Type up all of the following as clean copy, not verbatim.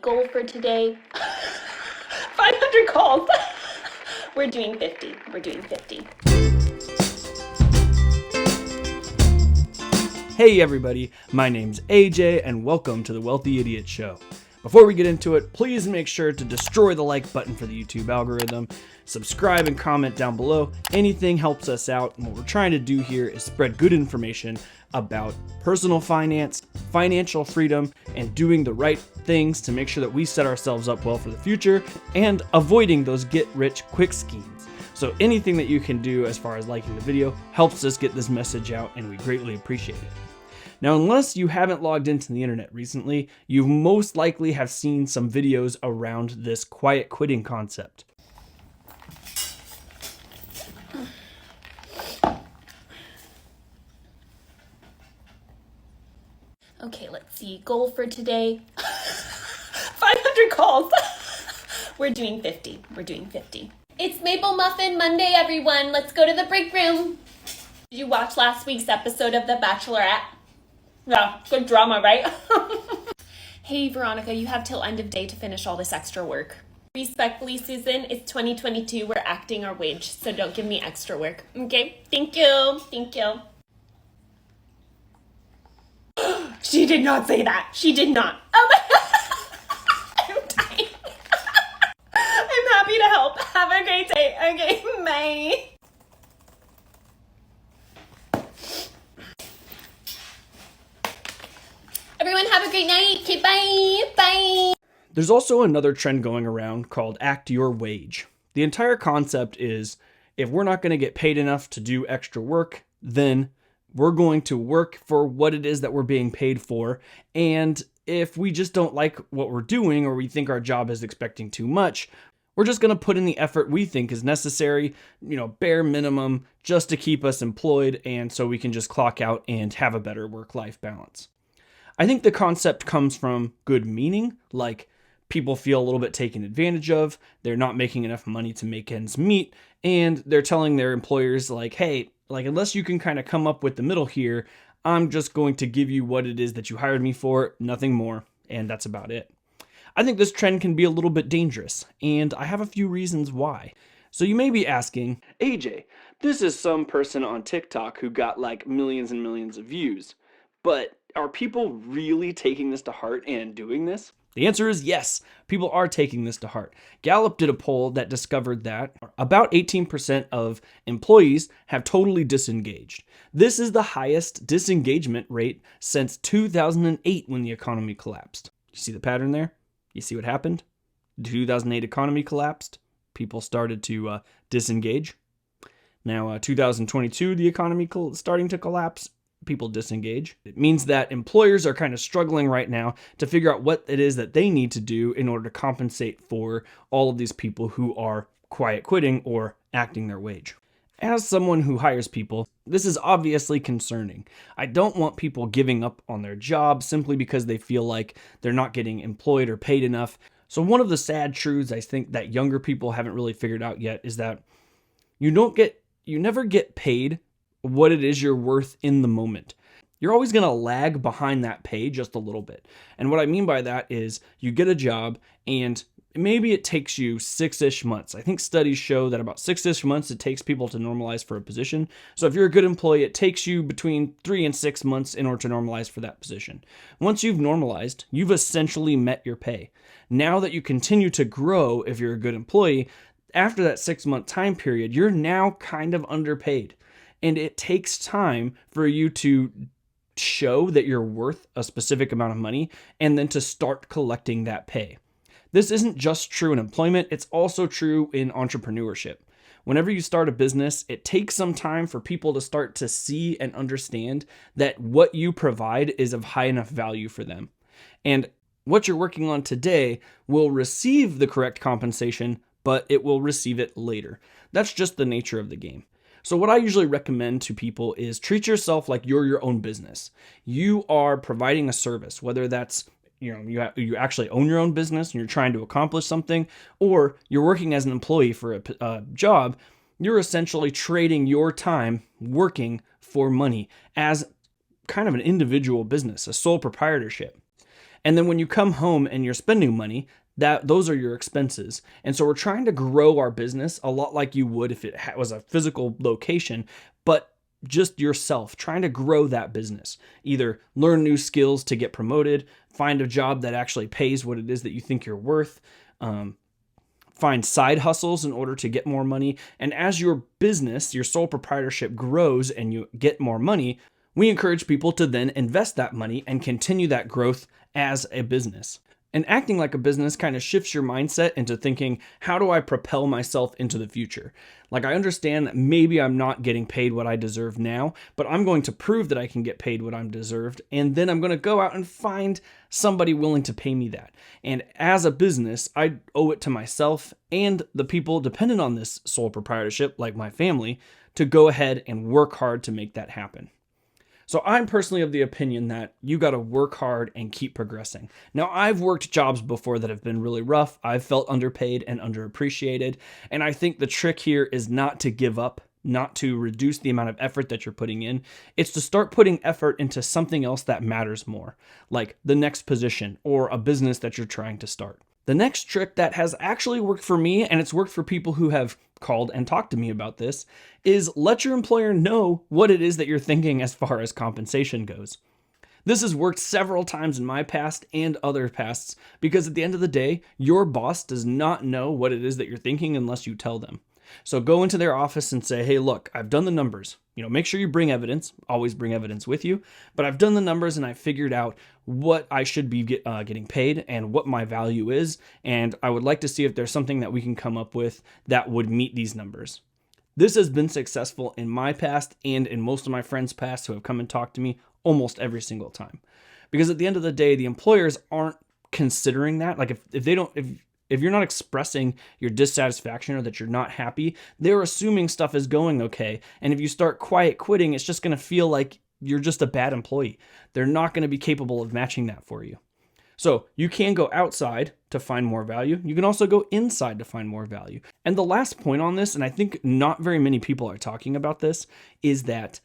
Goal for today, 500 calls. We're doing 50. Hey everybody, my name's AJ and welcome to the Wealthy Idiot Show. Before we get into it, please make sure to destroy the like button for the YouTube algorithm, subscribe and comment down below. Anything helps us out, and what we're trying to do here is spread good information about personal finance, financial freedom, and doing the right things to make sure that we set ourselves up well for the future and avoiding those get-rich-quick schemes. So anything that you can do as far as liking the video helps us get this message out, and we greatly appreciate it. Now, unless you haven't logged into the internet recently, you most likely have seen some videos around this quiet quitting concept. Okay, let's see. Goal for today, 500 calls. We're doing 50. It's Maple Muffin Monday, everyone. Let's go to the break room. Did you watch last week's episode of The Bachelorette? Yeah, good drama, right? Hey, Veronica, you have till end of day to finish all this extra work. Respectfully, Susan, it's 2022. We're acting our wage, so don't give me extra work. Okay? Thank you. She did not say that. She did not. Oh my I'm dying. I'm happy to help. Have a great day. Okay, bye. Everyone have a great night. Okay, bye. There's also another trend going around called act your wage. The entire concept is if we're not going to get paid enough to do extra work, then we're going to work for what it is that we're being paid for. And if we just don't like what we're doing or we think our job is expecting too much, we're just going to put in the effort we think is necessary, bare minimum, just to keep us employed and so we can just clock out and have a better work-life balance. I think the concept comes from good meaning, like people feel a little bit taken advantage of, they're not making enough money to make ends meet, and they're telling their employers like, hey, unless you can kind of come up with the middle here, I'm just going to give you what it is that you hired me for, nothing more, and that's about it. I think this trend can be a little bit dangerous, and I have a few reasons why. So you may be asking, AJ, this is some person on TikTok who got millions and millions of views, but are people really taking this to heart and doing this? The answer is yes, people are taking this to heart. Gallup did a poll that discovered that about 18% of employees have totally disengaged. This is the highest disengagement rate since 2008 when the economy collapsed. You see the pattern there? You see what happened? The 2008 economy collapsed. People started to disengage. Now, 2022, the economy starting to collapse. People disengage. It means that employers are kind of struggling right now to figure out what it is that they need to do in order to compensate for all of these people who are quiet quitting or acting their wage. As someone who hires people, this is obviously concerning. I don't want people giving up on their job simply because they feel like they're not getting employed or paid enough. So one of the sad truths I think that younger people haven't really figured out yet is that you never get paid what it is you're worth in the moment. You're always going to lag behind that pay just a little bit. And what I mean by that is you get a job and maybe it takes you 6-ish months. I think studies show that about 6-ish months it takes people to normalize for a position. So if you're a good employee, it takes you between 3 and 6 months in order to normalize for that position. Once you've normalized, you've essentially met your pay. Now that you continue to grow, if you're a good employee, after that 6-month time period, you're now kind of underpaid. And it takes time for you to show that you're worth a specific amount of money and then to start collecting that pay. This isn't just true in employment, it's also true in entrepreneurship. Whenever you start a business, it takes some time for people to start to see and understand that what you provide is of high enough value for them. And what you're working on today will receive the correct compensation, but it will receive it later. That's just the nature of the game. So what I usually recommend to people is treat yourself like you're your own business. You are providing a service, whether that's, you actually own your own business and you're trying to accomplish something, or you're working as an employee for a job. You're essentially trading your time working for money as kind of an individual business, a sole proprietorship. And then when you come home and you're spending money, those are your expenses. And so we're trying to grow our business a lot like you would if it was a physical location, but just yourself, trying to grow that business. Either learn new skills to get promoted, find a job that actually pays what it is that you think you're worth, find side hustles in order to get more money. And as your business, your sole proprietorship grows and you get more money, we encourage people to then invest that money and continue that growth as a business. And acting like a business kind of shifts your mindset into thinking, how do I propel myself into the future? Like, I understand that maybe I'm not getting paid what I deserve now, but I'm going to prove that I can get paid what I'm deserved. And then I'm going to go out and find somebody willing to pay me that. And as a business, I owe it to myself and the people dependent on this sole proprietorship, like my family, to go ahead and work hard to make that happen. So I'm personally of the opinion that you got to work hard and keep progressing. Now, I've worked jobs before that have been really rough. I've felt underpaid and underappreciated. And I think the trick here is not to give up, not to reduce the amount of effort that you're putting in. It's to start putting effort into something else that matters more, like the next position or a business that you're trying to start. The next trick that has actually worked for me, and it's worked for people who have called and talked to me about this, is let your employer know what it is that you're thinking as far as compensation goes. This has worked several times in my past and other pasts because at the end of the day, your boss does not know what it is that you're thinking unless you tell them. So go into their office and say, hey, look, I've done the numbers. Make sure you bring evidence. Always bring evidence with you. But I've done the numbers and I figured out what I should be getting paid and what my value is. And I would like to see if there's something that we can come up with that would meet these numbers. This has been successful in my past and in most of my friends' past who have come and talked to me almost every single time. Because at the end of the day, the employers aren't considering that. Like if you're not expressing your dissatisfaction or that you're not happy, they're assuming stuff is going okay. And if you start quiet quitting, it's just going to feel like you're just a bad employee. They're not going to be capable of matching that for you. So you can go outside to find more value. You can also go inside to find more value. And the last point on this, and I think not very many people are talking about this, is that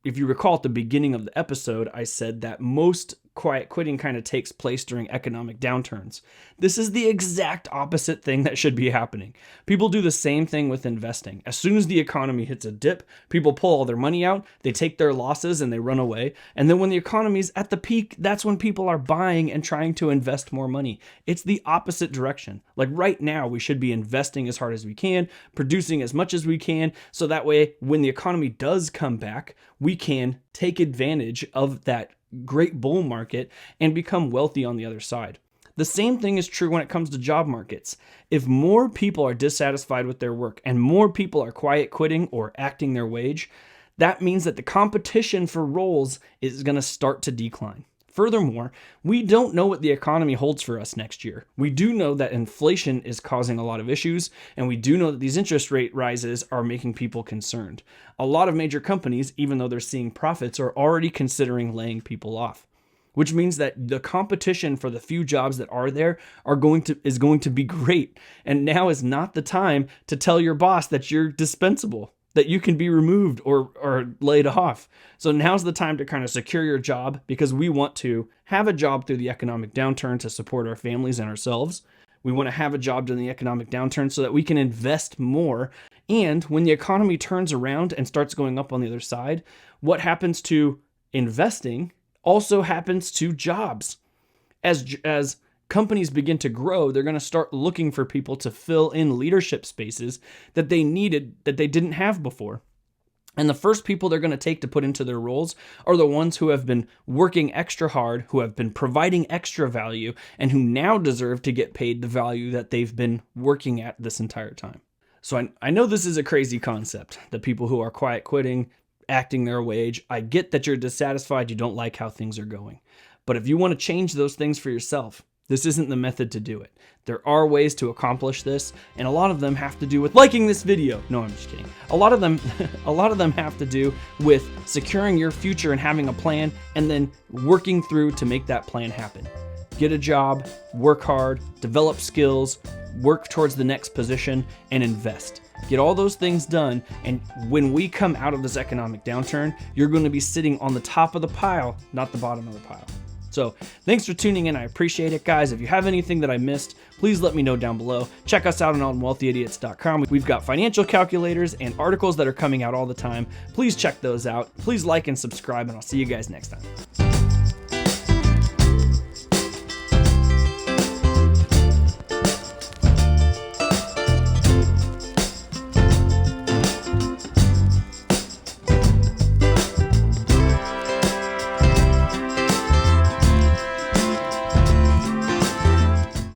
if you recall at the beginning of the episode, I said that most quiet quitting kind of takes place during economic downturns. This is the exact opposite thing that should be happening. People do the same thing with investing. As soon as the economy hits a dip, people pull all their money out, they take their losses and they run away. And then when the economy's at the peak, that's when people are buying and trying to invest more money. It's the opposite direction. Like right now, we should be investing as hard as we can, producing as much as we can, so that way when the economy does come back, we can take advantage of that great bull market and become wealthy on the other side. The same thing is true when it comes to job markets. If more people are dissatisfied with their work and more people are quiet quitting or acting their wage, that means that the competition for roles is going to start to decline. Furthermore, we don't know what the economy holds for us next year. We do know that inflation is causing a lot of issues, and we do know that these interest rate rises are making people concerned. A lot of major companies, even though they're seeing profits, are already considering laying people off, which means that the competition for the few jobs that are there is going to be great. And now is not the time to tell your boss that you're dispensable, that you can be removed or laid off. So now's the time to kind of secure your job, because we want to have a job through the economic downturn to support our families and ourselves. We want to have a job during the economic downturn so that we can invest more. And when the economy turns around and starts going up on the other side, what happens to investing also happens to jobs. As companies begin to grow, they're going to start looking for people to fill in leadership spaces that they needed, that they didn't have before. And the first people they're going to take to put into their roles are the ones who have been working extra hard, who have been providing extra value, and who now deserve to get paid the value that they've been working at this entire time. So I know this is a crazy concept, the people who are quiet quitting, acting their wage. I get that you're dissatisfied, you don't like how things are going. But if you want to change those things for yourself, this isn't the method to do it. There are ways to accomplish this, and a lot of them have to do with liking this video. No, I'm just kidding. A lot of them have to do with securing your future and having a plan, and then working through to make that plan happen. Get a job, work hard, develop skills, work towards the next position, and invest. Get all those things done, and when we come out of this economic downturn, you're going to be sitting on the top of the pile, not the bottom of the pile. So So thanks for tuning in. I appreciate it, guys. If you have anything that I missed, please let me know down below. Check us out on wealthyidiots.com. We've got financial calculators and articles that are coming out all the time. Please check those out. Please like and subscribe, and I'll see you guys next time.